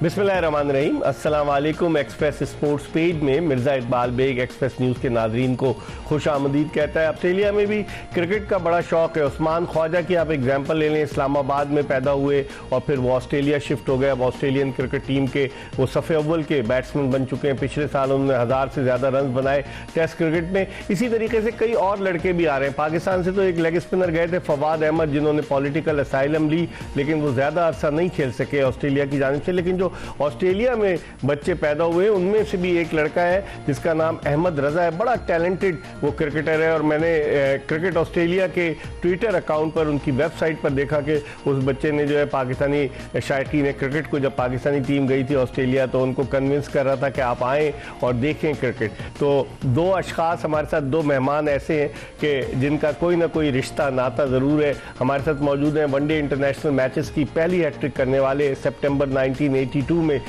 बिस्मिल्लाहिर्रहमानिर्रहीम। अस्सलाम वालेकुम। एक्सप्रेस स्पोर्ट्स पेज में मिर्ज़ा इकबाल बेग एक्सप्रेस न्यूज़ के नाजरीन को खुश आमदीद कहता है। ऑस्ट्रेलिया में भी क्रिकेट का बड़ा शौक है। उस्मान ख्वाजा की आप एग्जाम्पल ले लें, इस्लामाबाद में पैदा हुए और फिर वो ऑस्ट्रेलिया शिफ्ट हो गए। अब ऑस्ट्रेलियन क्रिकेट टीम के वो सफ़े अव्वल के बैट्समैन बन चुके हैं। पिछले साल उन्होंने 1000 से ज़्यादा रन बनाए टेस्ट क्रिकेट में। इसी तरीके से कई और लड़के भी आ रहे हैं। पाकिस्तान से तो एक लेग स्पिनर गए थे फवाद अहमद, जिन्होंने पॉलिटिकल असाइलम ली, लेकिन वो ज़्यादा अरसा नहीं खेल सके ऑस्ट्रेलिया की जानिब से। लेकिन जो ऑस्ट्रेलिया में बच्चे पैदा हुए उनमें से भी एक लड़का है जिसका नाम अहमद रजा है। बड़ा टैलेंटेड वो क्रिकेटर है और मैंने क्रिकेट ऑस्ट्रेलिया के ट्विटर अकाउंट पर, उनकी वेबसाइट पर देखा कि उस बच्चे ने जो है पाकिस्तानी शायकीन क्रिकेट को, जब पाकिस्तानी टीम गई थी ऑस्ट्रेलिया तो उनको कन्विंस कर रहा था कि आप आएँ और देखें क्रिकेट। तो दो अशखास हमारे साथ, दो मेहमान ऐसे हैं कि जिनका कोई ना कोई रिश्ता नाता ज़रूर है। हमारे साथ मौजूद हैं वनडे इंटरनेशनल मैचेस की पहली हैट्रिक करने वाले सितंबर 1982 में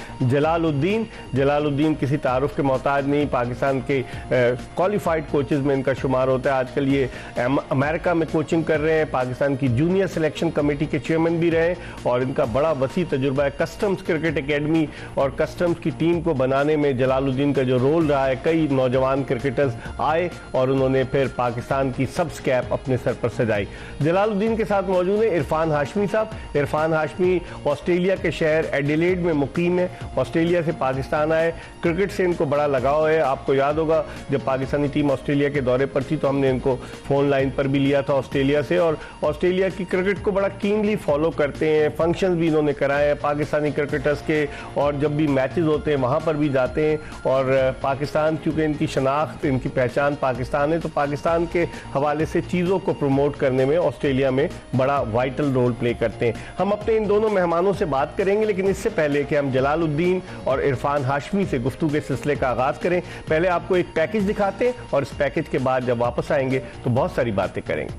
जलालुद्दीन किसी तारुफ के मोहताज नहीं, पाकिस्तान के क्वालिफाइड कोचेज में इनका शुमार होता है। आजकल ये अमेरिका में कोचिंग कर रहे हैं, पाकिस्तान की जूनियर सिलेक्शन कमेटी के चेयरमैन भी रहे और इनका बड़ा वसी तजुर्बा है। कस्टम्स क्रिकेट एकेडमी और कस्टम्स की टीम को बनाने में जलालुद्दीन का जो रोल रहा है, कई नौजवान क्रिकेटर्स आए और उन्होंने फिर पाकिस्तान की सब्स कैप अपने सर पर सजाई। जलालुद्दीन के साथ मौजूद है इरफान हाशमी साहब। इरफान हाशमी ऑस्ट्रेलिया के शहर एडिलेड में मुकीम है। ऑस्ट्रेलिया से पाकिस्तान आए, क्रिकेट से इनको बड़ा लगाव है। आपको याद होगा जब पाकिस्तानी टीम ऑस्ट्रेलिया के दौरे पर थी तो हमने इनको फोन लाइन पर भी लिया था ऑस्ट्रेलिया से, और ऑस्ट्रेलिया की क्रिकेट को बड़ा कीनली फॉलो करते हैं। फंक्शंस भी इन्होंने कराए हैं पाकिस्तानी क्रिकेटर्स के, और जब भी मैचेस होते हैं वहाँ पर भी जाते हैं। और पाकिस्तान, क्योंकि इनकी शनाख्त, इनकी पहचान पाकिस्तान है, तो पाकिस्तान के हवाले से चीज़ों को प्रमोट करने में ऑस्ट्रेलिया में बड़ा वाइटल रोल प्ले करते हैं। हम अपने इन दोनों मेहमानों से बात करेंगे, लेकिन इससे पहले कि हम जलालुद्दीन और इरफान हाशमी से गुफ्तगू के सिलसिले का आगाज़ करें, पहले आपको एक पैकेज दिखाते हैं और इस पैकेज के बाद जब वापस आएंगे तो बहुत सारी बातें करेंगे।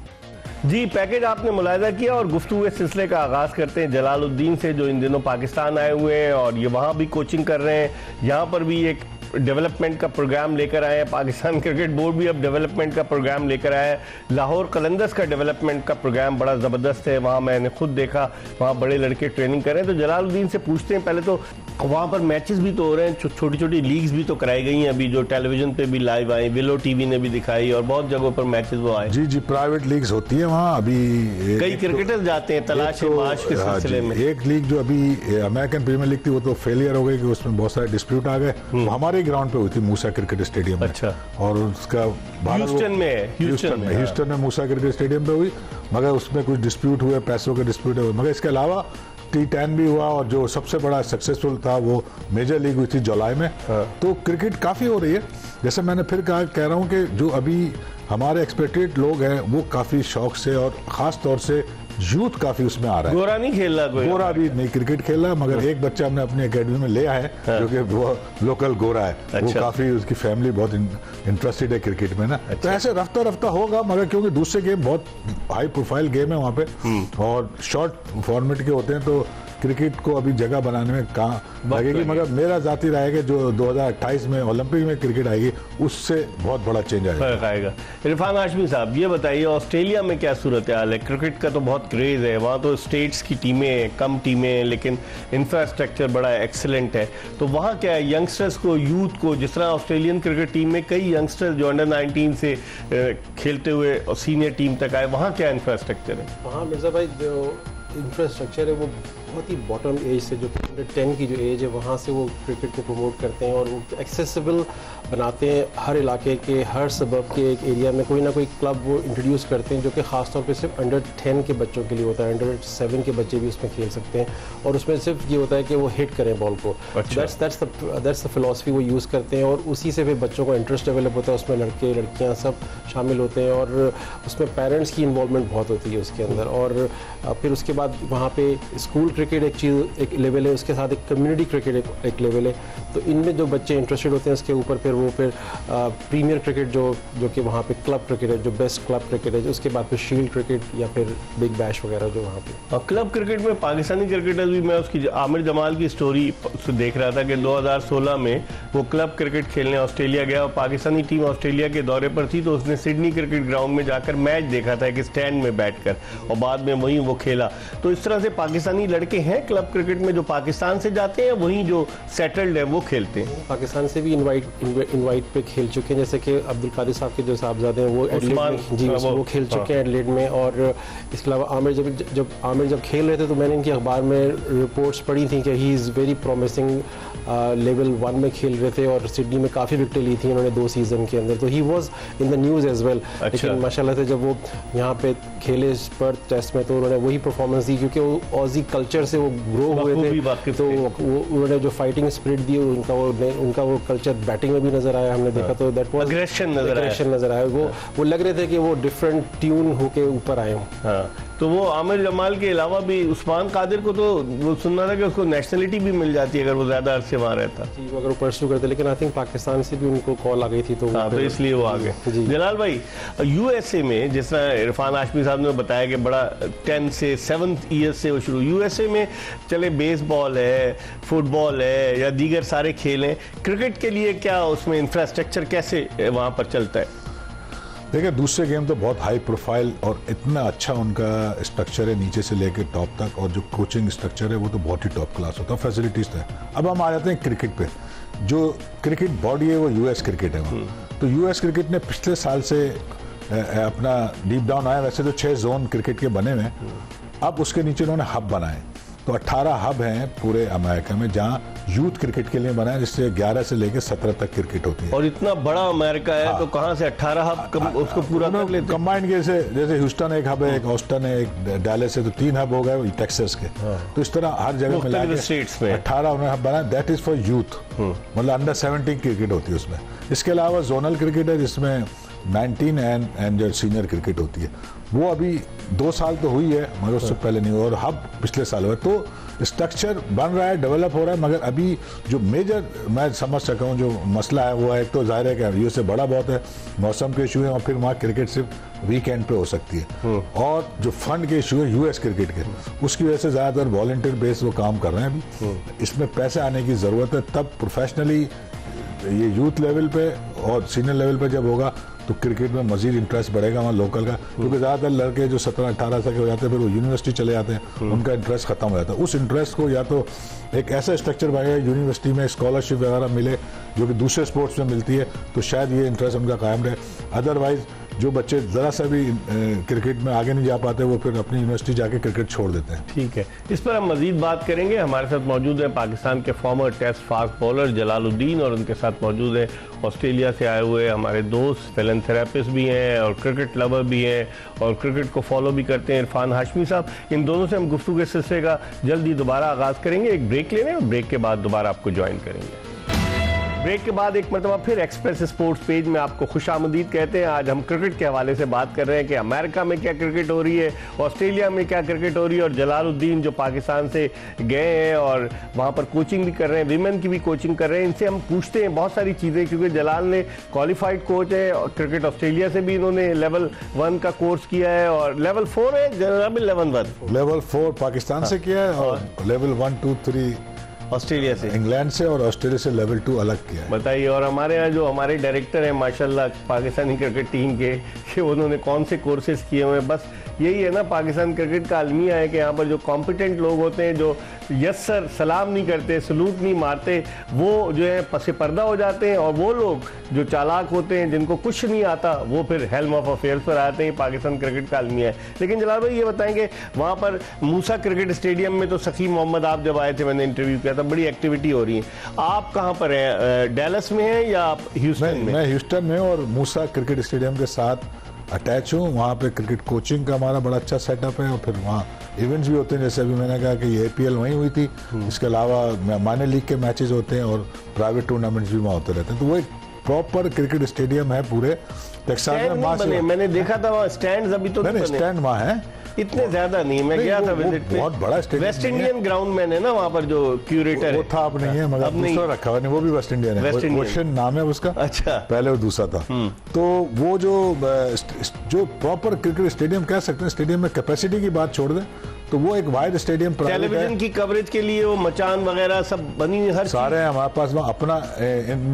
जी, पैकेज आपने मुलाहिजा किया और गुफ्तगू के सिलसिले का आगाज़ करते हैं जलालुद्दीन से, जो इन दिनों पाकिस्तान आए हुए हैं और ये वहाँ भी कोचिंग कर रहे हैं। यहाँ पर भी एक डेवलपमेंट का प्रोग्राम लेकर आए हैं। पाकिस्तान क्रिकेट बोर्ड भी अब डेवलपमेंट का प्रोग्राम लेकर आया है। लाहौर कलंदर्स का डेवलपमेंट का प्रोग्राम बड़ा ज़बरदस्त है, वहाँ मैंने खुद देखा, वहाँ बड़े लड़के ट्रेनिंग कर रहे हैं। तो जलालुद्दीन से पूछते हैं, पहले तो वहाँ पर मैचेस भी तो हो रहे हैं, छोटी छोटी लीग्स भी तो कराई गई हैं अभी, जो टेलीविजन पे भी लाइव आई, विलो टीवी ने भी दिखाई और बहुत जगहों पर मैचेस वो आए। जी, प्राइवेट लीग्स होती है वहाँ अभी। कई क्रिकेटर्स जाते हैं तलाश माश के सिलसिले में। एक लीग जो अभी अमेरिकन प्रीमियर लीग थी वो तो फेलियर हो गई कि उसमें बहुत सारे डिस्प्यूट आ गए। हमारे ग्राउंड पे हुई थी मूसा क्रिकेट स्टेडियम में। अच्छा। और उसका ह्यूस्टन में मूसा क्रिकेट स्टेडियम पे हुई, मगर उसमें कुछ डिस्प्यूट हुए, पैसों के डिस्प्यूट हुए। मगर इसके अलावा T10 भी हुआ और जो सबसे बड़ा सक्सेसफुल था वो मेजर लीग हुई थी जुलाई में। तो क्रिकेट काफ़ी हो रही है। जैसे मैंने फिर कह रहा हूँ कि जो अभी हमारे एक्सपेक्टेड लोग हैं वो काफ़ी शौक से, और ख़ास तौर से यूथ काफी उसमें आ रहा है। गोरा नहीं खेल रहा, गोरा भी नहीं क्रिकेट खेल रहा, मगर एक बच्चा हमने अपनी एकेडमी में ले आया है जो कि वो लोकल गोरा है। अच्छा। वो काफी, उसकी फैमिली बहुत इंटरेस्टेड है क्रिकेट में ना। अच्छा। तो ऐसे रफ्ता रफ्ता होगा, मगर क्योंकि दूसरे गेम बहुत हाई प्रोफाइल गेम है वहाँ पे और शॉर्ट फॉर्मेट के होते हैं, तो क्रिकेट को अभी जगह बनाने में कहाँ लगेगी। मगर मेरा जाती राय है कि जो 2028 में ओलंपिक में क्रिकेट आएगी उससे बहुत बड़ा चेंज आएगा। इरफान हाशमी साहब, ये बताइए ऑस्ट्रेलिया में क्या सूरत हाल है? क्रिकेट का तो बहुत क्रेज है वहाँ, तो स्टेट्स की टीमें कम टीमें हैं, लेकिन इंफ्रास्ट्रक्चर बड़ा एक्सीलेंट है। तो वहाँ क्या है, यंगस्टर्स को, यूथ को, जिस तरह ऑस्ट्रेलियन क्रिकेट टीम में कई यंगस्टर्स जो अंडर 19 से खेलते हुए और सीनियर टीम तक आए, वहाँ क्या इंफ्रास्ट्रक्चर है? वहाँ मिर्ज़ा भाई जो इंफ्रास्ट्रक्चर है वो बहुत ही बॉटम एज से, जो अंडर 10 की जो एज है वहाँ से वो क्रिकेट को प्रमोट करते हैं और वो एक्सेसिबल बनाते हैं। हर इलाके के, हर सबब के एक एरिया में कोई ना कोई क्लब वो इंट्रोड्यूस करते हैं, जो कि ख़ास तौर पे सिर्फ अंडर 10 के बच्चों के लिए होता है। अंडर 7 के बच्चे भी उसमें खेल सकते हैं और उसमें सिर्फ ये होता है कि वो हिट करें बॉल को। दैट्स द फिलॉसफी वो यूज़ करते हैं और उसी से फिर बच्चों को इंटरेस्ट डेवलप होता है। उसमें लड़के लड़कियाँ सब शामिल होते हैं और उसमें पेरेंट्स की इन्वॉल्वमेंट बहुत होती है उसके अंदर। और फिर उसके बाद वहाँ पे स्कूल क्रिकेट एक चीज़, एक लेवल है, उसके साथ एक कम्युनिटी क्रिकेट एक लेवल है। तो इनमें जो बच्चे इंटरेस्टेड होते हैं उसके ऊपर फिर वो फिर प्रीमियर क्रिकेट जो कि वहाँ पे क्लब क्रिकेट है, जो बेस्ट क्लब क्रिकेट है, उसके बाद फिर शील्ड क्रिकेट या फिर बिग बैश वगैरह जो वहाँ पे। क्लब क्रिकेट में पाकिस्तानी क्रिकेटर्स भी, मैं उसकी आमिर जमाल की स्टोरी देख रहा था कि 2016 में वो क्लब क्रिकेट खेलने ऑस्ट्रेलिया गया और पाकिस्तानी टीम ऑस्ट्रेलिया के दौरे पर थी, तो उसने सिडनी क्रिकेट ग्राउंड में जाकर मैच देखा था एक स्टैंड में बैठकर, और बाद में वहीं वो खेला। तो इस तरह से पाकिस्तानी लड़के लड़के हैं क्लब क्रिकेट में जो पाकिस्तान से जाते हैं, वहीं जो सेटल्ड है वो खेलते हैं? पाकिस्तान से भी इनवाइट पे खेल चुके हैं, जैसे कि अब्दुल कादिर साहब के जो साहबजादे हैं वो एडलेड में, जी वो खेल चुके हैं एडलेड में। और इसके अलावा आमिर जब खेल रहे थे तो मैंने इनकी अखबार में रिपोर्ट्स पढ़ी थी कि he is very promising, level 1 में खेल रहे थे और सिडनी में काफ़ी विकेटें ली थी उन्होंने 2 सीज़न के अंदर, तो he was in the news as well. लेकिन माशाल्लाह से जब वो यहाँ पे खेले पर्थ टेस्ट में तो उन्होंने वही परफॉर्मेंस दी, क्योंकि वो ऑजी कल्चर से वो ग्रो हुए थे, तो वो उन्होंने जो फाइटिंग स्पिरिट दी उनका वो कल्चर बैटिंग में भी नजर आया, हमने देखा तो दैट वाज अग्रेशन नजर आया। वो लग रहे थे कि वो डिफरेंट ट्यून होके ऊपर आए हों। तो वो आमिर जमाल के अलावा भी उस्मान कादिर को तो वो सुनना था कि उसको नेशनलिटी भी मिल जाती है अगर वो ज्यादा अरसे वहाँ रहता, जी अगर वो परस्यू करते, लेकिन आई थिंक पाकिस्तान से भी उनको कॉल आ गई थी तो इसलिए वो आ गए। जलाल भाई, यूएसए में जिस तरह इरफान हाशमी साहब ने बताया कि बड़ा 10 से 7 ईयर से वो शुरू, यूएसए में चले बेसबॉल है, फुटबॉल है या दीगर सारे खेल हैं, क्रिकेट के लिए क्या उसमें इंफ्रास्ट्रक्चर कैसे वहाँ पर चलता है? देखिए दूसरे गेम तो बहुत हाई प्रोफाइल और इतना अच्छा उनका स्ट्रक्चर है नीचे से लेकर टॉप तक, और जो कोचिंग स्ट्रक्चर है वो तो बहुत ही टॉप क्लास होता है, फैसिलिटीज तो है। अब हम आ जाते हैं क्रिकेट पे। जो क्रिकेट बॉडी है वो यूएस क्रिकेट है वो, तो यूएस क्रिकेट ने पिछले साल से अपना डीप डाउन आया। वैसे तो 6 जोन क्रिकेट के बने हुए हैं, अब उसके नीचे उन्होंने हब बनाए, तो 18 हब हैं पूरे अमेरिका में जहां यूथ क्रिकेट के लिए बनाया, जिससे 11 से लेकर 17 तक क्रिकेट होती है। और इतना बड़ा अमेरिका है तो कहां से 18 हब उसको पूरा कर लेते हैं? कंबाइंड के जैसे ह्यूस्टन एक हब है, एक ऑस्टन है, एक डैलस है, तो 3 हब हो गए टेक्सास के। तो इस तरह हर जगह मिला के 18 उन्होंने हब बनाया, दैट इज फॉर यूथ, मतलब अंडर 17 क्रिकेट होती है उसमें। इसके अलावा जोनल क्रिकेट है जिसमें 19 एंड जो सीनियर क्रिकेट होती है, वो अभी 2 साल तो हुई है मगर उससे पहले नहीं हुआ, और हब पिछले साल हुआ। तो स्ट्रक्चर बन रहा है, डेवलप हो रहा है, मगर अभी जो मेजर मैं समझ सका हूँ जो मसला है वो है, एक तो जाहिर है कि यूएसए बड़ा बहुत है, मौसम के इशू है, और फिर वहाँ क्रिकेट सिर्फ वीकेंड पे हो सकती है, और जो फंड के इशू है यूएस क्रिकेट के, उसकी वजह से ज़्यादातर वॉलंटियर बेस वो काम कर रहे हैं अभी। इसमें पैसे आने की ज़रूरत है, तब प्रोफेशनली ये यूथ लेवल पे और सीनियर लेवल पे जब होगा तो क्रिकेट में मजीद इंटरेस्ट बढ़ेगा वहाँ लोकल का, क्योंकि ज़्यादातर लड़के जो 17-18 साल के हो जाते हैं फिर वो यूनिवर्सिटी चले जाते हैं, उनका इंटरेस्ट खत्म हो जाता है। उस इंटरेस्ट को या तो एक ऐसा स्ट्रक्चर बनेगा यूनिवर्सिटी में स्कॉलरशिप वगैरह मिले जो कि दूसरे स्पोर्ट्स में मिलती है, तो शायद ये इंटरेस्ट उनका कायम रहे। अदरवाइज जो बच्चे ज़रा सा भी क्रिकेट में आगे नहीं जा पाते वो फिर अपनी यूनिवर्सिटी जाके क्रिकेट छोड़ देते हैं। ठीक है, इस पर हम मजीद बात करेंगे। हमारे साथ मौजूद है पाकिस्तान के former test fast bowler Jalaluddin, और उनके साथ मौजूद है ऑस्ट्रेलिया से आए हुए हमारे दोस्त फिलैंथेरेपिस्ट भी हैं और क्रिकेट लवर भी हैं और क्रिकेट को फॉलो भी करते हैं, इरफान हाशमी साहब। इन दोनों से हम गुफ्तगू के सिलसिले का जल्दी दोबारा आगाज़ करेंगे। एक ब्रेक ले लें और ब्रेक के बाद दोबारा आपको ज्वाइन करेंगे। ब्रेक के बाद एक मरतबा फिर एक्सप्रेस स्पोर्ट्स पेज में आपको खुशामदीद कहते हैं। आज हम क्रिकेट के हवाले से बात कर रहे हैं कि अमेरिका में क्या क्रिकेट हो रही है, ऑस्ट्रेलिया में क्या क्रिकेट हो रही है, और जलालुद्दीन जो पाकिस्तान से गए हैं और वहाँ पर कोचिंग भी कर रहे हैं, विमेन की भी कोचिंग कर रहे हैं, इनसे हम पूछते हैं बहुत सारी चीज़ें, क्योंकि जलाल ने क्वालिफाइड कोच है और क्रिकेट ऑस्ट्रेलिया से भी इन्होंने लेवल 1 का कोर्स किया है और लेवल 4 है, लेवल 4 पाकिस्तान से किया है और लेवल 1, 2, 3 ऑस्ट्रेलिया से, इंग्लैंड से, और ऑस्ट्रेलिया से लेवल 2 अलग किया है। बताइए। और हमारे यहाँ जो हमारे डायरेक्टर हैं माशाल्लाह पाकिस्तानी क्रिकेट टीम के, कि उन्होंने कौन से कोर्सेज किए हुए हैं। बस यही है ना पाकिस्तान क्रिकेट का अलमिया है कि यहाँ पर जो कॉम्पिटेंट लोग होते हैं, जो यस सर सलाम नहीं करते, सलूट नहीं मारते, वो जो है पसे पर्दा हो जाते हैं, और वो लोग जो चालाक होते हैं जिनको कुछ नहीं आता वो फिर हेल्म ऑफ अफेयर्स पर आते हैं। पाकिस्तान क्रिकेट का अलमिया है। लेकिन जलाल भाई ये बताएंगे, वहाँ पर मूसा क्रिकेट स्टेडियम में तो सकीम मोहम्मद आप जब आए थे, मैंने इंटरव्यू किया था, बड़ी एक्टिविटी हो रही है। आप कहाँ पर हैं, डैलस में हैं या आप ह्यूस्टन में? मैं ह्यूस्टन में और मूसा क्रिकेट स्टेडियम के साथ अटैच हूँ। वहाँ पे क्रिकेट कोचिंग का हमारा बड़ा अच्छा सेटअप है, और फिर वहाँ इवेंट्स भी होते हैं, जैसे अभी मैंने कहा कि ये APL वहीं हुई थी, इसके अलावा माइनर लीग के मैचेस होते हैं और प्राइवेट टूर्नामेंट्स भी वहाँ होते रहते हैं। तो वो एक प्रॉपर क्रिकेट स्टेडियम है पूरे टेक्सास में। मैंने देखा था वहाँ स्टैंड अभी तो नहीं, स्टैंड वहाँ है, इतने ज्यादा नहीं। मैं गया था विजिट पे, बहुत बड़ा स्टेडियम, वेस्ट इंडियन ग्राउंड में है ना वहाँ पर जो क्यूरेटर है, वो था, अब नहीं है, मगर दूसरा रखा हुआ नहीं, वो भी वेस्ट इंडियन है, ओशन नाम है उसका। अच्छा, पहले वो दूसरा था। तो वो जो प्रॉपर क्रिकेट स्टेडियम कह सकते हैं, स्टेडियम में कैपेसिटी की बात छोड़ दें तो वो एक वाइड स्टेडियम प्राइवेट है। टेलीविजन की कवरेज के लिए वो मचान वगैरह सब बनी, हर सारे हैं हमारे पास, वहाँ अपना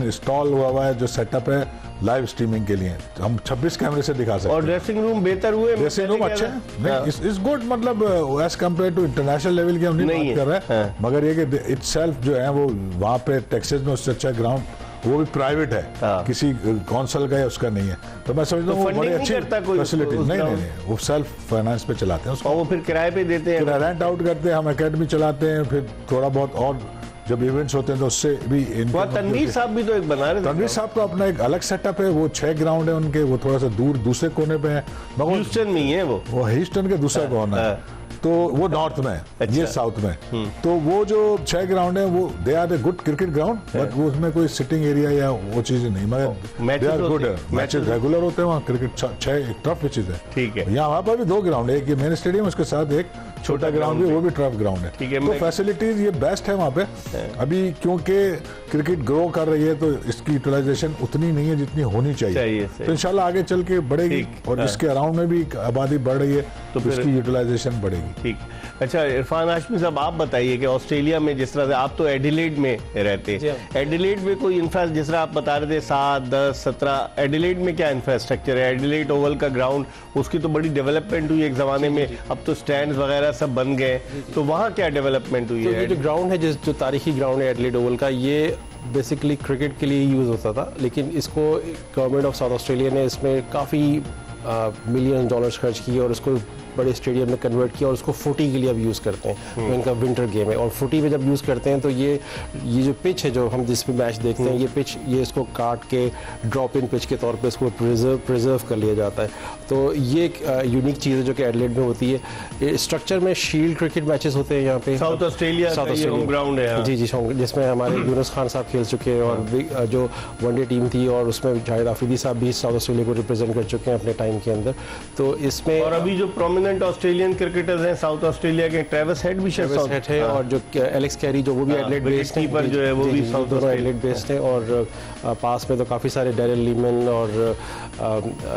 इंस्टॉल हुआ है जो सेटअप है लाइव स्ट्रीमिंग के लिए, हम 26 कैमरे से दिखा सकते हैं। और ड्रेसिंग रूम बेहतर हुए, ड्रेसिंग रूम अच्छे हैं, इस गुड, मतलब as compared to international level की हम नहीं बात कर रहे हैं, मगर ये कि इटसेल्फ जो है वो वहाँ पे टेक्सास में उससे अच्छा ग्राउंड, वो भी प्राइवेट है, किसी कौंसिल का या उसका नहीं है, तो मैं समझता हूँ वो बड़ी अच्छी फैसिलिटी। नहीं, वो सेल्फ फाइनेंस पे चलाते हैं उसको, और वो फिर किराए पे देते हैं, रेंट आउट करते हैं, हम एकेडमी चलाते हैं, फिर थोड़ा बहुत और जब इवेंट्स होते हैं तो उससे भी। तनवीर साहब भी तो एक बना रहे थे, तनवीर साहब का अपना एक अलग सेटअप है, वो 6 ग्राउंड है उनके, वो थोड़ा सा दूर दूसरे कोने पे है, ह्यूस्टन में ही है वो ह्यूस्टन के दूसरा कोना है, तो वो नॉर्थ में है, अच्छा। ये साउथ में। तो वो जो 6 ग्राउंड है वो they are a good cricket ground, but वो उसमें कोई सिटिंग एरिया या वो चीजें नहीं, मगर they are good, matches regular होते हैं वहाँ। क्रिकेट 6 टफ पिचेस है, ठीक है। यहाँ वहाँ पर भी 2 ग्राउंड है, एक ये मेन स्टेडियम, उसके साथ एक छोटा ग्राउंड भी, वो भी टफ ग्राउंड है, ठीक है। तो फैसिलिटीज ये बेस्ट है वहाँ पे अभी, क्योंकि क्रिकेट ग्रो कर रही है तो इसकी यूटिलाइजेशन उतनी नहीं है जितनी होनी चाहिए, तो इंशाल्लाह आगे चल के बढ़ेगी, और इसके अराउंड में भी आबादी बढ़ रही है तो इसकी यूटिलाइजेशन बढ़ेगी। ठीक। अच्छा इरफान हाशमी साहब, आप बताइए कि ऑस्ट्रेलिया में जिस तरह से आप तो एडिलेड में रहते हैं, एडिलेड में कोई इंफ्रास्ट्रक्चर, जिस तरह आप बता रहे थे 7, 10, 17, एडिलेड में क्या इंफ्रास्ट्रक्चर है? एडिलेड ओवल का ग्राउंड, उसकी तो बड़ी डेवलपमेंट हुई एक जमाने में, अब तो स्टैंड्स वगैरह सब बन गए, तो वहाँ क्या डेवलपमेंट हुई है? ये जो ग्राउंड है, जो तारीखी ग्राउंड है एडिलेड ओवल का, ये बेसिकली क्रिकेट के लिए यूज़ होता था, लेकिन इसको गवर्नमेंट ऑफ साउथ ऑस्ट्रेलिया ने इसमें काफ़ी मिलियन डॉलर्स खर्च किए और उसको बड़े स्टेडियम में कन्वर्ट किया, और उसको फुटी के लिए अब यूज़ करते हैं, तो इनका विंटर गेम है। और फुटी में जब यूज़ करते हैं तो ये जो पिच है जो हम जिस पे मैच देखते हैं, ये पिच, ये इसको काट के ड्रॉप इन पिच के तौर पे इसको प्रिजर्व कर लिया जाता है, तो ये एक यूनिक चीज़ है जो कि एडिलेड में होती है। स्ट्रक्चर में शील्ड क्रिकेट मैचेस होते हैं यहाँ पे, साउथ ऑस्ट्रेलिया होम ग्राउंड है, जी, जिसमें हमारे यूनुस खान साहब खेल चुके हैं, और जो वनडे टीम थी, और उसमें जाहिद आफरीदी साहब भी साउथ ऑस्ट्रेलिया को रिप्रेजेंट कर चुके हैं अपने टाइम के अंदर, तो इसमें। और अभी जो प्रोमिनेंट ऑस्ट्रेलियन क्रिकेटर्स हैं साउथ ऑस्ट्रेलिया के, ट्रेविस हेड भी है, और जो एलेक्स कैरी जो वो भी एडिलेड बेस्ड है, जो है वो भी साउथ दोनों एडिलेड बेस्ड है, और पास में तो काफ़ी सारे डैरिल लीमन और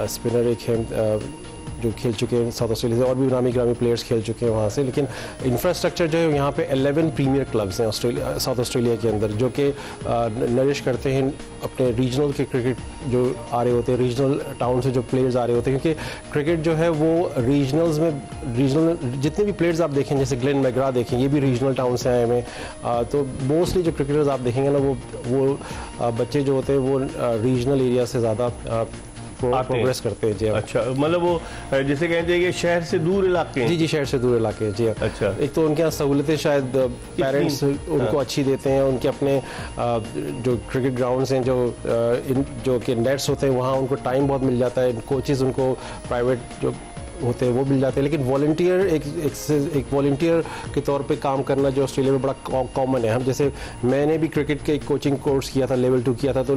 स्पिनर एक है जो खेल चुके हैं साउथ ऑस्ट्रेलिया से, और भी नामी ग्रामी प्लेयर्स खेल चुके हैं वहाँ से। लेकिन इंफ्रास्ट्रक्चर जो है यहाँ पे 11 प्रीमियर क्लब्स हैं साउथ ऑस्ट्रेलिया के अंदर, जो कि नरिश करते हैं अपने रीजनल के क्रिकेट जो आ रहे होते हैं, रीजनल टाउन से जो प्लेयर्स आ रहे होते हैं, क्योंकि क्रिकेट जो है वो रीजनल्स में, रीजनल जितने भी प्लेयर्स आप देखें, जैसे ग्लेन मैग्रा देखें, ये भी रीजनल टाउन से आए हुए हैं, तो मोस्टली जो क्रिकेटर्स आप देखेंगे ना, वो बच्चे जो होते हैं वो रीजनल एरिया से ज़्यादा प्रोग्रेस करते हैं। जी अच्छा, मतलब वो जिसे कहते हैं कि शहर से दूर इलाके हैं। जी, शहर से दूर इलाके हैं। जी अच्छा, एक तो उनके यहाँ सहूलतें शायद पेरेंट्स उनको अच्छी देते हैं, उनके अपने जो क्रिकेट ग्राउंड्स हैं, जो कि नेट्स होते हैं, वहाँ उनको टाइम बहुत मिल जाता है, कोचेज़ उनको प्राइवेट जो होते हैं वो मिल जाते हैं, लेकिन वॉलंटियर एक वॉलंटियर के तौर पे काम करना जो ऑस्ट्रेलिया में बड़ा कॉमन है। हम जैसे मैंने भी क्रिकेट के कोचिंग कोर्स किया था, लेवल 2 किया था, तो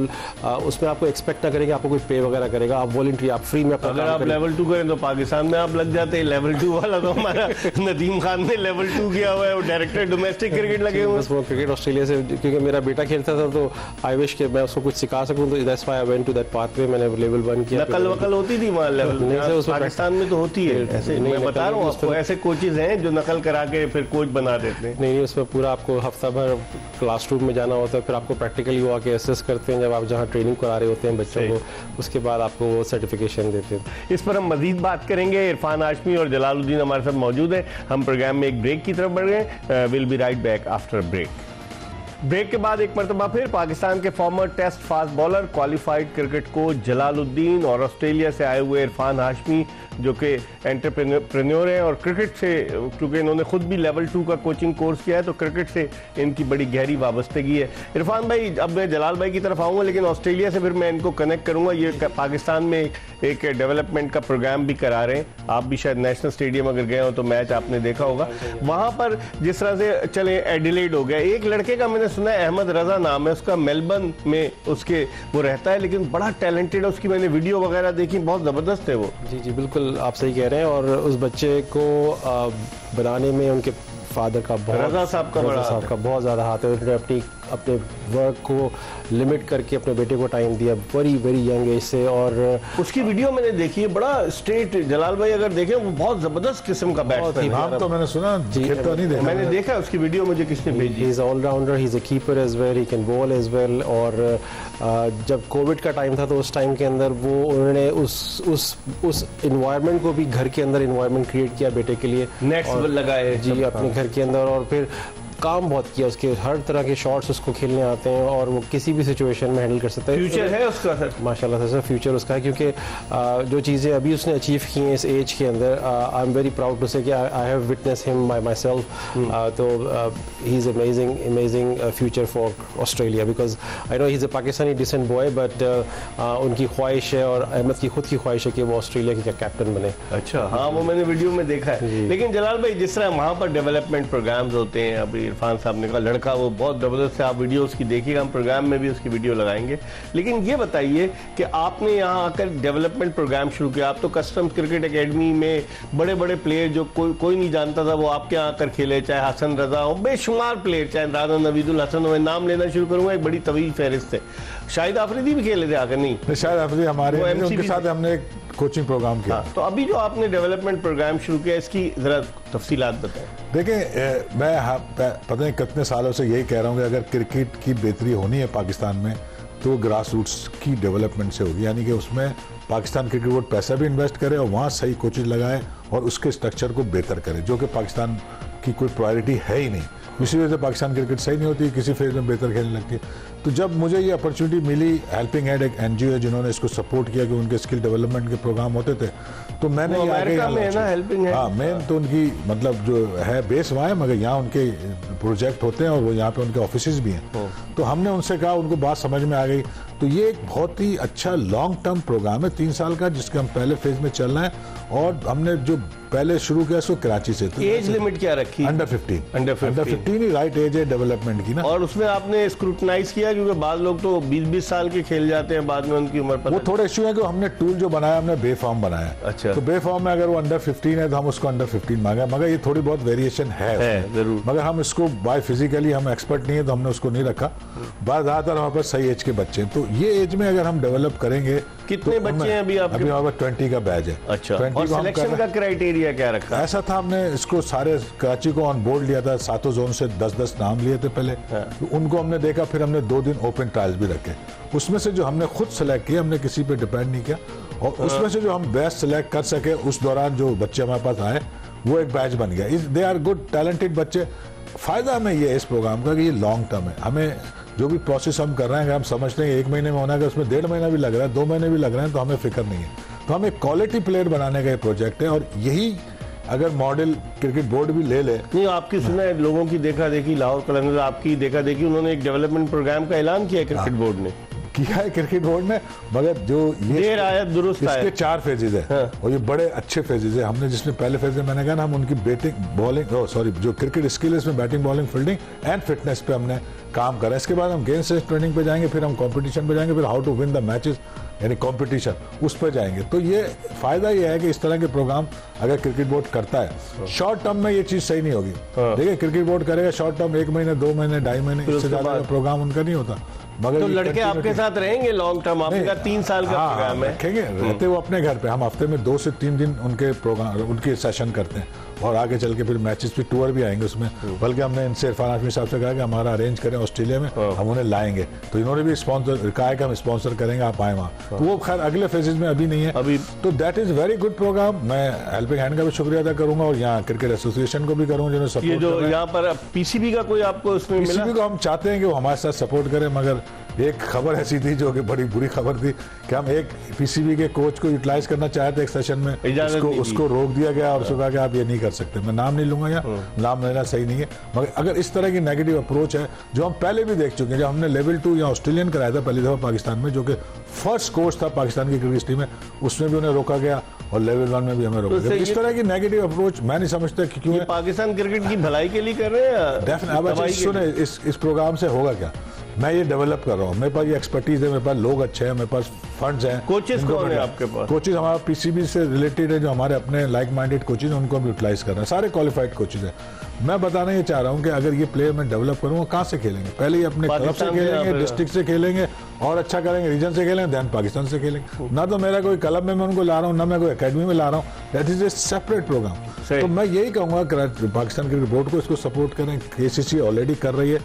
उसमें आपको एक्सपेक्ट ना करेंगे आपको कोई पे वगैरह करेगा, आप वॉलंटरी, आप फ्री में अगर आप लेवल 2 करें तो पाकिस्तान में आप लग जाते हैं। लेवल 2 वाला तो हमारा नदीम खान ने लेवल 2 किया हुआ है, वो डायरेक्टर डोमेस्टिक क्रिकेट लगे हुए। बस वो क्रिकेट ऑस्ट्रेलिया से, क्योंकि मेरा बेटा खेलता था तो आई विश कि मैं उसको कुछ सिखा सकूँ, तो that's why I went to that pathway. मैंने लेवल 1 किया। नकल वकल होती थी वहाँ लेवल में? पाकिस्तान में तो होती है ऐसे, मैं बता रहा हूँ आपको, ऐसे कोचेज हैं जो नकल करा के फिर कोच बना देते हैं। नहीं, उसमें पूरा आपको हफ्ता भर क्लासरूम में जाना होता है, फिर आपको प्रैक्टिकली वो आके असेस करते हैं जब आप जहाँ ट्रेनिंग करा रहे होते हैं बच्चों को, उसके बाद आपको वो सर्टिफिकेशन देते हैं। इस पर हम मजीद बात करेंगे। इरफान हाशमी और जलालुद्दीन हमारे साथ मौजूद है। हम प्रोग्राम में एक ब्रेक की तरफ बढ़ गए। Will be right back after break. Break के बाद एक मरतबा फिर पाकिस्तान के former test fast bowler, qualified cricket coach Jalaluddin और ऑस्ट्रेलिया से आए हुए इरफान हाशमी जो कि एंटरप्रेन्योर हैं और क्रिकेट से, क्योंकि इन्होंने खुद भी लेवल 2 का कोचिंग कोर्स किया है, तो क्रिकेट से इनकी बड़ी गहरी वाबस्तगी है। इरफान भाई, अब मैं जलाल भाई की तरफ आऊँगा, लेकिन ऑस्ट्रेलिया से फिर मैं इनको कनेक्ट करूँगा। ये पाकिस्तान में एक डेवलपमेंट का प्रोग्राम भी करा रहे हैं। आप भी शायद नेशनल स्टेडियम अगर गए हो तो मैच आपने देखा होगा। वहाँ पर जिस तरह से चले एडिलेड हो गया, एक लड़के का मैंने सुना है, अहमद रजा नाम है उसका, मेलबर्न में उसके वो रहता है, लेकिन बड़ा टैलेंटेड है। उसकी मैंने वीडियो वगैरह देखी, बहुत ज़बरदस्त है वो। जी जी बिल्कुल, आप सही कह रहे हैं। और उस बच्चे को बनाने में उनके फादर का, रजा साहब का बहुत ज़्यादा हाथ है। उन्होंने अपनी अपने वर्क को लिमिट करके अपने बेटे को टाइम दिया वेरी वेरी यंग एज से। और उसकी वीडियो मैंने देखी है, बड़ा स्ट्रेट जलाल भाई अगर देखें वो बहुत जबरदस्त किस्म का बैट्समैन है। नाम तो मैंने सुना, खेलता नहीं देखा। मैंने देखा उसकी वीडियो, मुझे किसने भेजी। He is allrounder, he is a keeper as well, he can bowl as well. और जब कोविड का टाइम था तो उस टाइम के अंदर वो उन्होंने उस इन्वायरमेंट को भी घर के अंदर इन्वायरमेंट क्रिएट किया बेटे के लिए, नेट्स लगाए जी अपने घर के अंदर, और फिर काम बहुत किया उसके, हर तरह के शॉट्स उसको खेलने आते हैं और वो किसी भी सिचुएशन में हैंडल कर सकता है। फ्यूचर है उसका सर, माशाल्लाह सर फ्यूचर उसका है, क्योंकि जो चीज़ें अभी उसने अचीव की हैं इस एज के अंदर, I am very proud to say कि I have witness him myself. तो he is amazing future for Australia, because I know he is a Pakistani decent boy, but उनकी ख्वाहिश है और अहमद की खुद की ख्वाहिश है कि वो ऑस्ट्रेलिया के कैप्टन बने। अच्छा, हाँ वो मैंने वीडियो में देखा है। लेकिन जलाल भाई जिस तरह वहाँ पर डेवलपमेंट प्रोग्राम्स होते हैं, अभी इरफान साहब ने कहा लड़का वो बहुत जबरदस्त है, आप वीडियो उसकी देखिएगा, हम प्रोग्राम में भी उसकी वीडियो लगाएंगे। लेकिन ये बताइए कि आपने यहाँ आकर डेवलपमेंट प्रोग्राम शुरू किया, आप तो कस्टम क्रिकेट एकेडमी में बड़े बड़े प्लेयर जो कोई नहीं जानता था वो आपके यहाँ आकर खेले, चाहे हसन रजा हो, बेशुमार प्लेयर, चाहे राना नवीदुल हसन हो, नाम लेना शुरू करूंगा, एक बड़ी तवील फहरिस्त है। शाहिद आफरीदी भी खेले थे आकर, नहीं शाहिद आफरीदी हमारे, उनके साथ हमने एक कोचिंग प्रोग्राम किया। तो अभी जो आपने डेवलपमेंट प्रोग्राम शुरू किया इसकी जरा तफसीलात बताएं। देखिए मैं पता नहीं कितने सालों से यही कह रहा हूँ कि अगर क्रिकेट की बेहतरी होनी है पाकिस्तान में तो ग्रास रूट्स की डेवलपमेंट से होगी, यानी कि उसमें पाकिस्तान क्रिकेट बोर्ड पैसा भी इन्वेस्ट करे और वहाँ सही कोचेज लगाए और उसके स्ट्रक्चर को बेहतर करे, जो कि पाकिस्तान की कोई प्रायोरिटी है ही नहीं। इसी वजह से पाकिस्तान क्रिकेट सही नहीं होती, किसी फेज में बेहतर खेलने लगती है। तो जब मुझे ये अपॉर्चुनिटी मिली, हेल्पिंग हैंड एक एनजीओ है जिन्होंने इसको सपोर्ट किया कि उनके स्किल डेवलपमेंट के प्रोग्राम होते थे, तो मैंने ये अमेरिका में है ना हेल्पिंग हैंड, हाँ मेन तो उनकी मतलब जो है बेस वहाँ है, मगर यहाँ उनके प्रोजेक्ट होते हैं और वो यहाँ पे उनके ऑफिस भी हैं। तो हमने उनसे कहा, उनको बात समझ में आ गई। तो ये एक बहुत ही अच्छा लॉन्ग टर्म प्रोग्राम है 3 साल का, जिसके हम पहले फेज में चल रहे हैं। और हमने जो पहले शुरू किया सो कराची से। तो एज लिमिट क्या रखी? अंडर 15 ही राइट एज है डेवलपमेंट की ना। और उसमें आपने स्क्रूटनाइज किया, क्योंकि बाद लोग तो 20-20 साल के खेल जाते हैं, बाद में उनकी उम्र पर वो थोड़े इश्यू है कि हमने टूल जो बनाया हमने बे फॉर्म बनाया। अच्छा, तो बे फॉर्म में अगर वो अंडर 15 है तो हम उसको अंडर 15 मांगा, मगर ये थोड़ी बहुत वेरिएशन है जरूर, मगर हम इसको बाय फिजिकली हम एक्सपर्ट नहीं है तो हमने उसको नहीं रखा। ज्यादातर हमारे पास सही एज के बच्चे हैं, तो ये एज में अगर हम डेवलप करेंगे। कितने बच्चे हैं अभी आपके? अभी हमारे 20 का बैच है। अच्छा, और सिलेक्शन का क्राइटेरिया क्या रखा? ऐसा था, हमने इसको सारे कराची को ऑन बोर्ड लिया था, 7 जोन से 10-10 नाम लिए थे पहले। तो उनको हमने देखा, फिर हमने 2 दिन ओपन ट्रायल्स भी रखे। उसमें से जो हमने खुद सेलेक्ट किया, हमने किसी पे डिपेंड नहीं किया, और उसमें से जो हम बेस्ट सेलेक्ट कर सके उस दौरान जो बच्चे हमारे पास आए वो एक बैच बन गया। दे आर गुड टैलेंटेड बच्चे। फायदा हमें ये है इस प्रोग्राम का कि ये लॉन्ग टर्म है। हमें जो भी प्रोसेस हम कर रहे हैं, अगर हम समझते हैं 1 महीने में होना है, उसमें 1.5 महीना भी लग रहा है, 2 महीने भी लग रहे हैं, तो हमें फिक्र नहीं है। तो हम एक क्वालिटी प्लेयर बनाने का ये प्रोजेक्ट है, और यही अगर मॉडल क्रिकेट बोर्ड भी ले ले। नहीं, आपकी सुना है लोगों की देखा देखी, लाहौर कलंदर आपकी देखा देखी, उन्होंने एक डेवलपमेंट प्रोग्राम का ऐलान किया क्रिकेट बोर्ड ने। किया है क्रिकेट बोर्ड ने, मगर जो ये देर आया दुरुस्त आया, इसके 4 फेजेज है। हाँ। और ये बड़े अच्छे फेजेज है। हमने जिसमें पहले फेज में मैंने कहा ना, हम उनकी बैटिंग बॉलिंग जो क्रिकेट स्किल है इसमें batting bowling fielding and fitness पे हमने काम करा। इसके बाद हम गेम सेंस ट्रेनिंग पे जाएंगे, फिर हम कंपटीशन पे जाएंगे, फिर how to win the matches यानी कंपटीशन उस पर जाएंगे। तो ये फायदा ये है कि इस तरह के प्रोग्राम अगर क्रिकेट बोर्ड करता है, शॉर्ट टर्म में ये चीज सही नहीं होगी। देखिए क्रिकेट बोर्ड करेगा शॉर्ट टर्म 1 महीने 2 महीने 2.5 महीने, इससे ज्यादा प्रोग्राम उनका नहीं होता। मगर तो लड़के आपके साथ रहेंगे लॉन्ग टर्म? आपने कहा 3 साल का प्रोग्राम है। रखेंगे, रहते वो अपने घर पे। हम हफ्ते में 2 से 3 दिन उनके प्रोग्राम उनके सेशन करते हैं, और आगे चल के फिर मैचेस पे टूर भी आएंगे उसमें। बल्कि हमने इनसे इरफान हाशमी साहब से कहा कि हमारा अरेंज करें ऑस्ट्रेलिया में, हम उन्हें लाएंगे। तो इन्होंने भी स्पॉन्सर कहा है कि हम स्पॉन्सर करेंगे, आप आए वहाँ। तो वो खैर अगले फेजेज में अभी नहीं है अभी। तो that is very good programme. मैं हेल्पिंग हैंड का भी शुक्रिया अदा करूंगा, और यहाँ क्रिकेट एसोसिएशन को भी करूंगा जिन्होंने सपोर्ट। ये जो यहाँ पर पीसीबी का कोई आपको उसमें मिला? पीसीबी को हम चाहते हैं कि वो हमारे साथ सपोर्ट करें, मगर एक खबर ऐसी थी जो कि बड़ी बुरी खबर थी कि हम एक पीसीबी के कोच को यूटिलाइज करना चाहते थे एक सेशन में, उसको रोक दिया गया और उसको कहा कि आप ये नहीं कर सकते। मैं नाम नहीं लूंगा, या नाम लेना सही नहीं है, मगर अगर इस तरह की नेगेटिव अप्रोच है जो हम पहले भी देख चुके हैं। जब हमने लेवल 2 या ऑस्ट्रेलियन कराया था पहली दफा पाकिस्तान में, जो कि फर्स्ट कोच था पाकिस्तान की क्रिकेट टीम में, उसमें भी उन्हें रोका गया, और लेवल 1 में भी हमें रोका गया। इस तरह की नेगेटिव अप्रोच मैं नहीं समझता कि क्यों पाकिस्तान क्रिकेट की भलाई के लिए कर रहे हैं। डेफिनेटली सुने, इस प्रोग्राम से होगा क्या? मैं ये डेवलप कर रहा हूँ, मेरे पास ये एक्सपर्टीज है, मेरे पास लोग अच्छे हैं, मेरे पास फंड्स हैं। कोचेस कौन है आपके पास? कोचेस हमारा पीसीबी से रिलेटेड है, जो हमारे अपने लाइक माइंडेड कोचेस हैं उनको हम यूटिलाइज कर रहे हैं, सारे क्वालिफाइड कोचेस हैं। मैं बताना ये चाह रहा हूँ कि अगर ये प्लेयर मैं डेवलप करूँगा, कहाँ से खेलेंगे? पहले ही अपने क्लब से खेलेंगे, डिस्ट्रिक्ट से खेलेंगे और अच्छा करेंगे, रीजन से खेलेंगे, देन पाकिस्तान से खेलेंगे। ना तो मेरा कोई क्लब में मैं उनको ला रहा हूँ, ना मैं कोई एकेडमी में ला रहा हूँ, that is a separate programme. तो मैं यही कहूँगा पाकिस्तान क्रिकेट बोर्ड को इसको सपोर्ट करें, केसीसी ऑलरेडी कर रही है,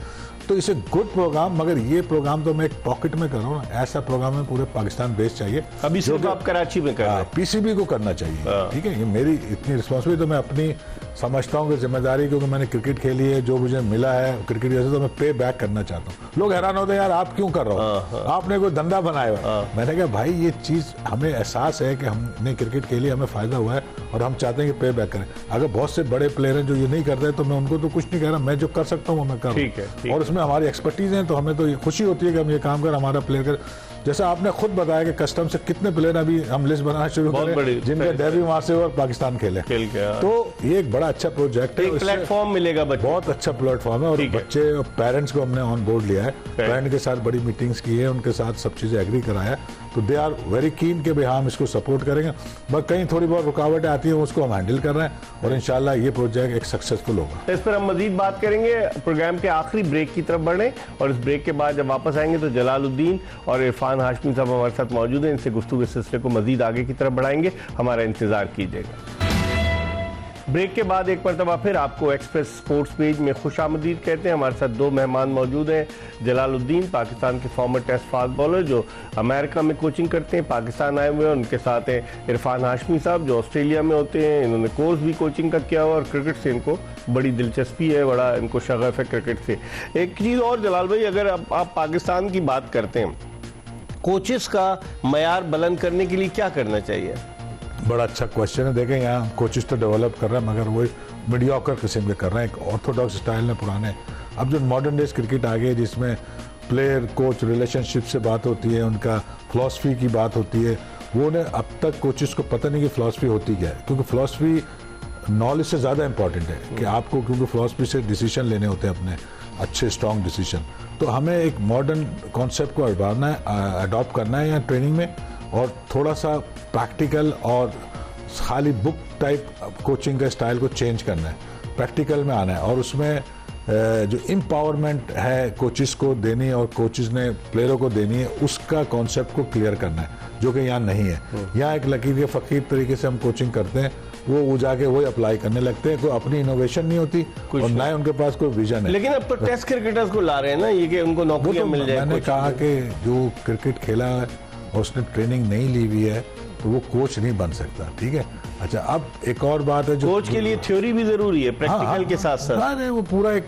तो इसे गुड प्रोग्राम, मगर ये प्रोग्राम तो मैं एक पॉकेट में कर रहा हूँ ना, ऐसा प्रोग्राम में पूरे पाकिस्तान बेस चाहिए। अभी सिर्फ आप कराची में कर रहे हैं, पीसीबी को करना चाहिए, ठीक है। ये मेरी इतनी रिस्पॉन्सिबिलिटी, तो मैं अपनी समझता हूँ कि जिम्मेदारी, क्योंकि मैंने क्रिकेट खेली है, जो मुझे मिला है क्रिकेट जैसे, तो मैं पे बैक करना चाहता हूँ। लोग हैरान होते हैं, यार आप क्यों कर रहे हो, आपने कोई धंधा बनाया हुआ। मैंने कहा भाई ये चीज़ हमें एहसास है कि हमने क्रिकेट खेली, हमें फायदा हुआ है और हम चाहते हैं कि पे बैक करें। अगर बहुत से बड़े प्लेयर हैं जो ये नहीं करते, तो मैं उनको तो कुछ नहीं कह रहा, मैं जो कर सकता हूँ वो मैं कर रहा हूँ, और उसमें हमारी एक्सपर्टीज है, तो हमें तो ये खुशी होती है कि हम ये काम कर, हमारा प्लेयर कर। जैसा आपने खुद बताया कि कस्टम से कितने प्लेयर अभी हम लिस्ट बनाना शुरू करें जिनका डेब्यू वहां से और पाकिस्तान खेले, तो ये एक बड़ा अच्छा प्रोजेक्ट है, प्लेटफॉर्म मिलेगा, बहुत अच्छा प्लेटफॉर्म है। और बच्चे और पेरेंट्स को हमने ऑन बोर्ड लिया है, पेरेंट के साथ बड़ी मीटिंग्स की है, उनके साथ सब चीजें एग्री कराया, तो दे आर वेरी कीन के भाई हम इसको सपोर्ट करेंगे। बस कहीं थोड़ी बहुत रुकावटें आती हैं, उसको हम हैंडल कर रहे हैं और इंशाल्लाह ये प्रोजेक्ट एक सक्सेसफुल होगा। इस पर हम मजीद बात करेंगे, प्रोग्राम के आखिरी ब्रेक की तरफ बढ़े, और इस ब्रेक के बाद जब वापस आएंगे तो जलालुद्दीन और इरफान हाशमी साहब हमारे साथ मौजूद हैं, इनसे गुफ्तगू के सिलसिले को मजीद आगे की तरफ बढ़ाएंगे, हमारा इंतजार कीजिएगा। ब्रेक के बाद एक मरतबा फिर आपको एक्सप्रेस स्पोर्ट्स पेज में खुशामदीद कहते हैं। हमारे साथ दो मेहमान मौजूद हैं, जलालुद्दीन पाकिस्तान के फॉर्मर टेस्ट फास्ट बॉलर जो अमेरिका में कोचिंग करते हैं, पाकिस्तान आए हुए हैं, उनके साथ हैं इरफान हाशमी साहब जो ऑस्ट्रेलिया में होते हैं, इन्होंने कोर्स भी कोचिंग का किया हुआ और क्रिकेट से इनको बड़ी दिलचस्पी है, बड़ा इनको शगफ है क्रिकेट से। एक चीज़ और जलाल भाई, अगर आप पाकिस्तान की बात करते हैं, कोचेस का मयार बुलंद करने के लिए क्या करना चाहिए? बड़ा अच्छा क्वेश्चन है। देखें यहाँ कोचेस तो डेवलप कर रहे हैं, मगर वो मीडियोकर किस्म के कर रहे हैं, एक ऑर्थोडॉक्स स्टाइल में पुराने। अब जो मॉडर्न डेज क्रिकेट आ गई है, जिसमें प्लेयर कोच रिलेशनशिप से बात होती है, उनका फिलॉसफी की बात होती है, वो ने अब तक कोचेस को पता नहीं कि फिलॉसफी होती क्या है, क्योंकि फिलॉसफी नॉलेज से ज़्यादा इंपॉर्टेंट है कि आपको, क्योंकि फिलॉसफी से डिसीजन लेने होते हैं अपने अच्छे स्ट्रॉन्ग डिसीजन। तो हमें एक मॉडर्न कॉन्सेप्ट को अडॉप्ट करना है यहाँ ट्रेनिंग में, और थोड़ा सा प्रैक्टिकल और खाली बुक टाइप कोचिंग का स्टाइल को चेंज करना है, प्रैक्टिकल में आना है, और उसमें जो एम्पावरमेंट है कोचेस को देनी और कोचेस ने प्लेयरों को देनी है, उसका कॉन्सेप्ट को क्लियर करना है, जो कि यहाँ नहीं है। यहाँ एक लकीर के फ़कीर तरीके से हम कोचिंग करते हैं, वो जाके वही अप्लाई करने लगते हैं, कोई अपनी इनोवेशन नहीं होती और ना ही उनके पास कोई विजन है। लेकिन अब तो टेस्ट क्रिकेटर्स को ला रहे हैं ना, ये कि उनको नौकरियां मिल जाए। मैंने कहा कि जो क्रिकेट खेला है और उसने ट्रेनिंग नहीं ली हुई है, तो वो कोच नहीं बन सकता, ठीक है। अच्छा, अब एक और बात है, जो कोच के लिए थ्योरी भी जरूरी है, प्रैक्टिकल के साथ साथ। नहीं, वो पूरा एक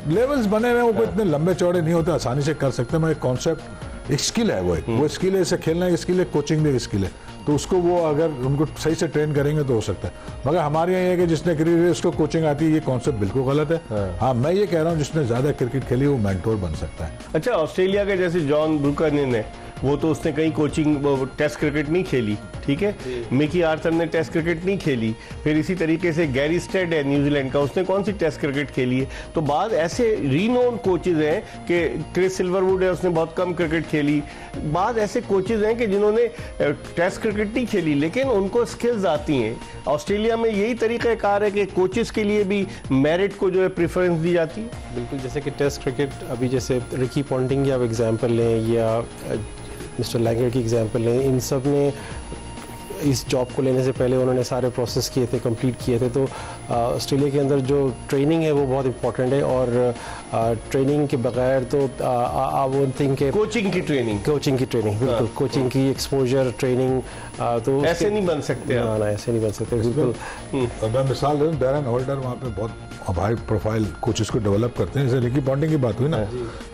लेवल्स बने हुए, वो कोई इतने लंबे चौड़े नहीं होते, आसानी से कर सकते हैं। मैं एक कॉन्सेप्ट, एक स्किल है, वो स्किल है, इसे खेलना एक स्किल है, कोचिंग भी एक स्किल है, तो उसको वो अगर उनको सही से ट्रेन करेंगे तो हो सकता है। मगर हमारे यहाँ ये कि जिसने क्रिकेट उसको कोचिंग आती है, ये कॉन्सेप्ट बिल्कुल गलत है। हाँ, मैं ये कह रहा हूँ जिसने ज्यादा क्रिकेट खेली वो मेंटोर बन सकता है। अच्छा, ऑस्ट्रेलिया के जैसे जॉन ब्रूकनन है, वो तो उसने कहीं कोचिंग टेस्ट क्रिकेट नहीं खेली, ठीक है। मिकी आर्थर ने टेस्ट क्रिकेट नहीं खेली। फिर इसी तरीके से गैरी स्टेड है न्यूजीलैंड का, उसने कौन सी टेस्ट क्रिकेट खेली है। तो बाद ऐसे रीनोन कोचेज हैं कि क्रिस सिल्वरवुड है, उसने बहुत कम क्रिकेट खेली। बाद ऐसे कोचेज हैं कि जिन्होंने टेस्ट क्रिकेट नहीं खेली लेकिन उनको स्किल्स आती हैं। ऑस्ट्रेलिया में यही तरीक़ाकार है कि कोचेस के लिए भी मेरिट को जो है प्रेफरेंस दी जाती है। बिल्कुल, जैसे कि टेस्ट क्रिकेट, अभी जैसे रिकी पॉन्टिंग की आप एग्जांपल लें या मिस्टर लैंगर की एग्जांपल लें, इन सब ने इस जॉब को लेने से पहले उन्होंने सारे प्रोसेस किए थे, कंप्लीट किए थे। तो ऑस्ट्रेलिया के अंदर जो ट्रेनिंग है वो बहुत इंपॉर्टेंट है, और ट्रेनिंग के बगैर तो आई वोंट थिंक कोचिंग की ट्रेनिंग बिल्कुल, कोचिंग की एक्सपोजर ट्रेनिंग, तो ऐसे नहीं बन सकते। ना, ऐसे नहीं बन सकते, बिल्कुल। मैं मिसाल दूं, डैरन होल्डर वहाँ पे बहुत हाई प्रोफाइल कोचेस को डेवलप करते हैं। जैसे रिकी पॉन्टिंग की बात हुई ना,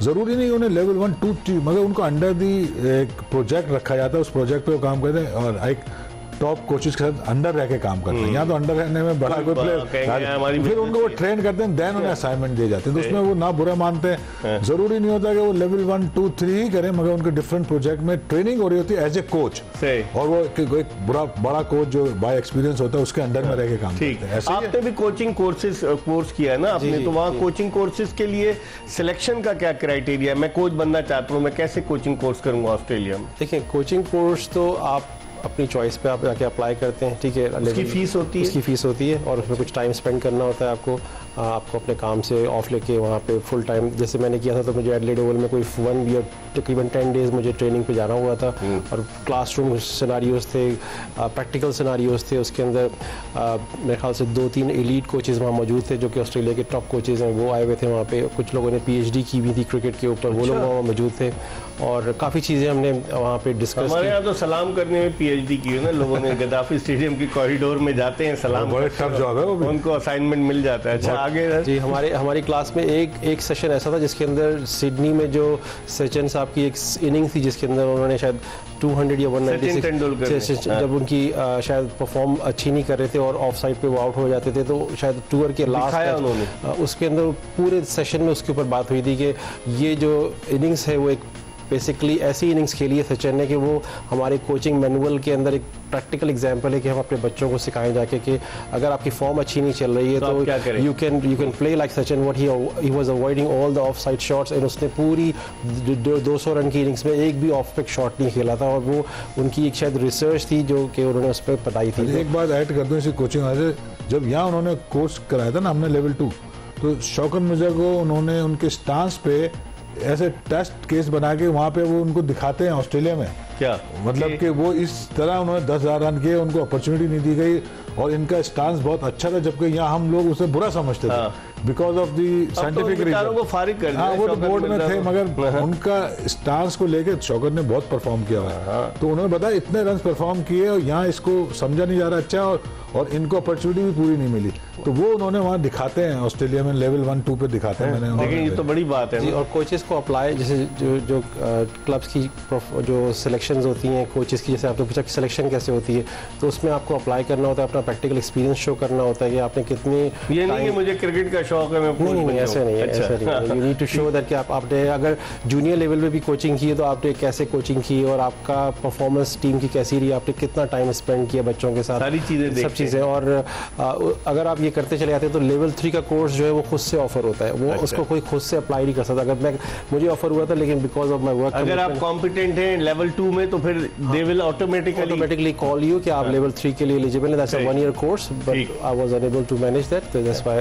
जरूरी नहीं उन्हें लेवल 1, 2, 3, मगर उनको अंडर दी एक प्रोजेक्ट रखा जाता है, उस प्रोजेक्ट पे वो काम करते हैं और एक टॉप कोचेस के साथ अंडर रह के काम करते हैं। यहाँ तो अंडर रहने में बड़ा कोई प्लेयर, फिर उनको वो ट्रेन करते हैं, देन उन्हें असाइनमेंट दिए जाते हैं, तो उसमें वो ना बुरा मानते हैं। जरूरी नहीं होता कि वो लेवल 1, 2, 3 ही करें, मगर उनके डिफरेंट प्रोजेक्ट में ट्रेनिंग हो रही होती है एज ए कोच, और वो एक बड़ा कोच जो बाय एक्सपीरियंस होता है उसके अंडर में रह के काम करते हैं। आपने भी कोचिंग कोर्स किया है ना आपने, तो वहाँ कोचिंग कोर्सेज के लिए सिलेक्शन का क्या क्राइटेरिया? मैं कोच बनना चाहता हूँ, मैं कैसे कोचिंग कोर्स करूंगा ऑस्ट्रेलिया में? देखिए, कोचिंग कोर्स तो आप अपनी चॉइस पे आप जाके अप्लाई करते हैं, ठीक है। उसकी फीस होती है? उसकी फीस होती है, और उसमें कुछ टाइम स्पेंड करना होता है आपको अपने काम से ऑफ लेके वहाँ पे फुल टाइम, जैसे मैंने किया था, तो मुझे एडिलेड ओवल में कोई 1 ईयर तकरीबन 10 डेज मुझे ट्रेनिंग पे जाना हुआ था, और क्लासरूम सिनारियोज थे, प्रैक्टिकल सिनारियोज थे, उसके अंदर मेरे ख्याल से 2-3 एलीट कोचेज़ वहाँ मौजूद थे जो कि ऑस्ट्रेलिया के टॉप कोचेज़ हैं, वो आए हुए थे वहाँ पे। कुछ लोगों ने PhD की भी थी क्रिकेट के ऊपर, वो लोग वहाँ मौजूद थे, और काफ़ी चीज़ें हमने वहाँ पे डिस्कस की। हमारे यहाँ तो सलाम करने में PhD की है ना लोगों ने, गद्दाफी स्टेडियम की कॉरिडोर में जाते हैं, सलाम, बड़े टफ जॉब है वो भी, उनको असाइनमेंट मिल जाता है। अच्छा, आगे जी, हमारी क्लास में एक सेशन ऐसा था जिसके अंदर सिडनी में जो सचिन साहब की एक इनिंग थी जिसके अंदर उन्होंने शायद 200 या 196 जब उनकी शायद परफॉर्म अच्छी नहीं कर रहे थे और ऑफ साइड पे वो आउट हो जाते थे, तो शायद टूर के लास्ट उसके अंदर पूरे सेशन में उसके ऊपर बात हुई थी कि ये जो इनिंग्स है वो एक बेसिकली ऐसी इनिंग्स खेली है सचिन ने कि वो हमारे कोचिंग मैनुअल के अंदर एक प्रैक्टिकल एग्जांपल है कि हम अपने बच्चों को सिखाएं जाके कि अगर आपकी फॉर्म अच्छी नहीं चल रही है तो you can play like Sachin what he was avoiding all the of side shots, and उसने पूरी 200 रन की इनिंग्स में एक भी ऑफ पिक शॉट नहीं खेला था, और वो उनकी एक शायद रिसर्च थी जो कि उन्होंने उस पर बताई थी। एक बात ऐड कर दूं इसी कोचिंग वाले, जब यहाँ उन्होंने कोर्स कराया था ना हमने लेवल 2, तो शौकत मिर्जा को उन्होंने उनके स्टांस पे ऐसे टेस्ट केस बना के वहाँ पे वो उनको दिखाते हैं ऑस्ट्रेलिया में, क्या मतलब कि वो इस तरह उन्होंने 10,000 रन किए, उनको अपॉर्चुनिटी नहीं दी गई, और इनका स्टांस बहुत अच्छा था, जबकि यहाँ हम लोग उसे बुरा समझते थे because of the scientific reason को फारिग कर दिया। वो तो बोर्ड में थे, मगर उनका स्टांस को लेके शौकत ने बहुत परफॉर्म किया हुआ, तो उन्होंने बताया इतने रन परफॉर्म किए और यहाँ इसको समझा नहीं जा रहा अच्छा, और इनको अपॉर्चुनिटी भी पूरी नहीं मिली, तो वो उन्होंने वहाँ दिखाते हैं ऑस्ट्रेलिया में लेवल 1, 2 पे दिखाते हैं। मैंने देखिए, ये तो बड़ी बात है। और कोचेस को अप्लाई, जैसे जो क्लब्स की जो सिलेक्शंस होती हैं कोचेस की, जैसे आपने पूछा कि सिलेक्शन कैसे होती है, तो उसमें आपको अप्लाई करना होता है, अपना प्रैक्टिकल एक्सपीरियंस शो करना होता है कि आपने कितनी, ये नहीं कि मुझे क्रिकेट का शौक है मैं नहीं, ऐसे नहीं है, ऐसा नहीं। You need to show that कि आपने अगर जूनियर लेवल में भी कोचिंग की है तो आपने कैसे कोचिंग की और आपका परफॉर्मेंस टीम की कैसी रही, आपने कितना टाइम स्पेंड किया बच्चों के साथ, सारी चीजें, सब चीज़ें। और अगर आप ये करते चले जाते हैं तो लेवल 3 का कोर्स जो है वो खुद से ऑफर होता है, वो उसको कोई खुद से अप्लाई नहीं कर सकता। अगर मुझे ऑफर हुआ था, लेकिन बिकॉज ऑफ माई वर्क, अगर आप कॉम्पिटेंट हैं लेवल 2 में तो फिर they will automatically call you कि आप लेवल 3 के लिए एलिजिबल हैं। That's a 1 year course, but I was unable to manage that, so that's why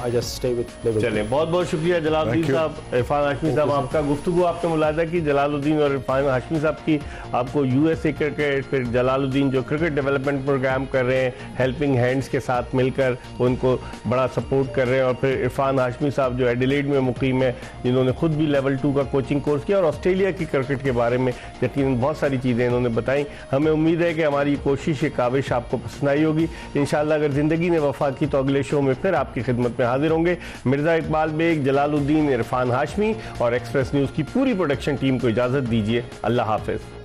I just stay with level 2। चलिए, बहुत बहुत शुक्रिया जलालुद्दीन साहब, इरफान हाशमी साहब, आपका गुफ्तगू आपने मुलाहिदा की जलालुद्दीन और इरफान हाशमी साहब की। आपको USA क्रिकेट, फिर जलालुद्दीन जो क्रिकेट डेवलपमेंट प्रोग्राम कर रहे हैं हेल्पिंग हैंड्स के साथ मिलकर, उनको बड़ा सपोर्ट कर रहे हैं, और फिर इरफान हाशमी साहब जो एडिलेड में मुकीम है, जिन्होंने खुद भी लेवल 2 का कोचिंग कोर्स किया और ऑस्ट्रेलिया की क्रिकेट के बारे में यकीनन बहुत सारी चीज़ें इन्होंने बताई। हमें उम्मीद है कि हमारी कोशिश, ये काविश आपको पसंद आई होगी। इंशाअल्लाह अगर ज़िंदगी ने वफा की तो अगले शो में फिर आपकी खिदमत में हाजिर होंगे। मिर्ज़ा इकबाल बेग, जलालुद्दीन, इरफान हाशमी और एक्सप्रेस न्यूज़ की पूरी प्रोडक्शन टीम को इजाज़त दीजिए। अल्लाह हाफ़िज़।